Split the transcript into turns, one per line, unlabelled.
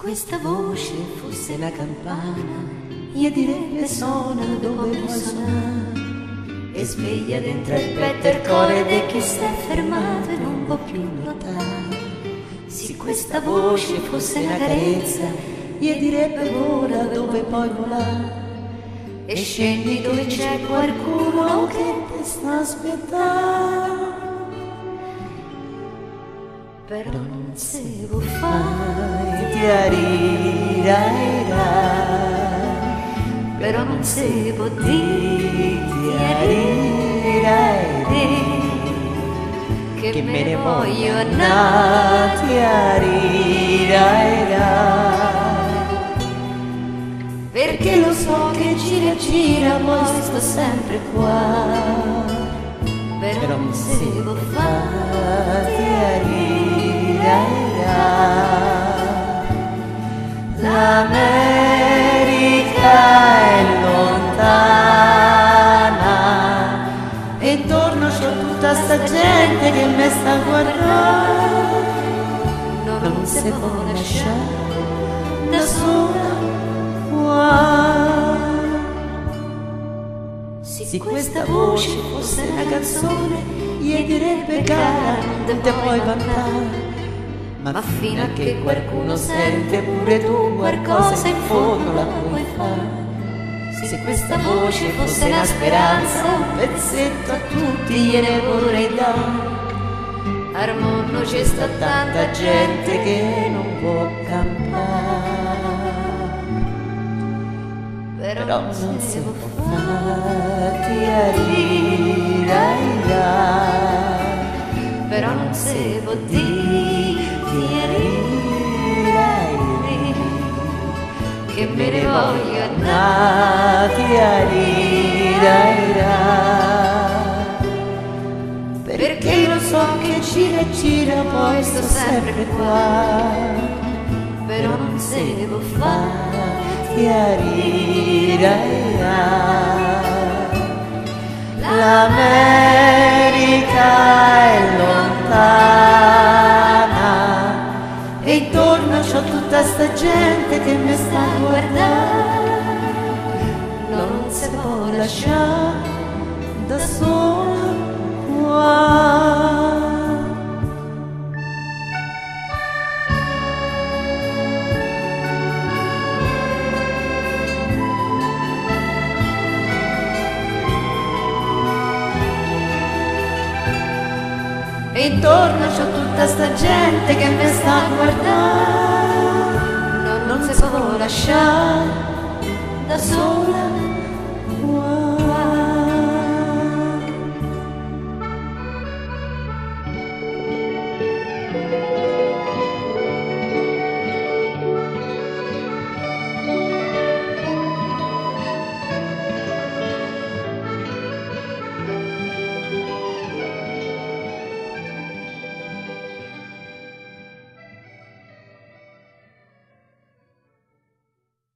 questa voce fosse una campana, io direbbe suona dove vuoi suonare, e sveglia dentro il petto il cuore di chi si è fermato e non può più lottare. Se questa voce fosse una carezza, io direbbe vola dove puoi volare, e scendi dove c'è qualcuno che ti sta aspettando. Però non si può fare, però non si può dire, che me ne voglio andare, perché lo so che gira e gira, poi sto sempre qua. Però non si può fare, l'America è lontana e intorno c'ho tutta sta gente che mi sta guardando. Non si può lasciare da sola qua. Se questa voce fosse una canzone, io direbbe cara, non te puoi vantare, ma fino a che qualcuno sente pure tu qualcosa in fondo la puoi fare. Se questa voce fosse una speranza, un pezzetto a tutti gliene vorrei dare. Al mondo c'è sta tanta gente che non può campare, però non si può fare, però non si può dire, che me ne voglio andare, perché lo so che gira e gira, poi sto sempre qua. Però non si può fare, l'America è lontana e intorno c'ho tutta sta gente che mi sta guardando. Non si può lasciare da sola qua. E intorno c'ho tutta sta gente che mi sta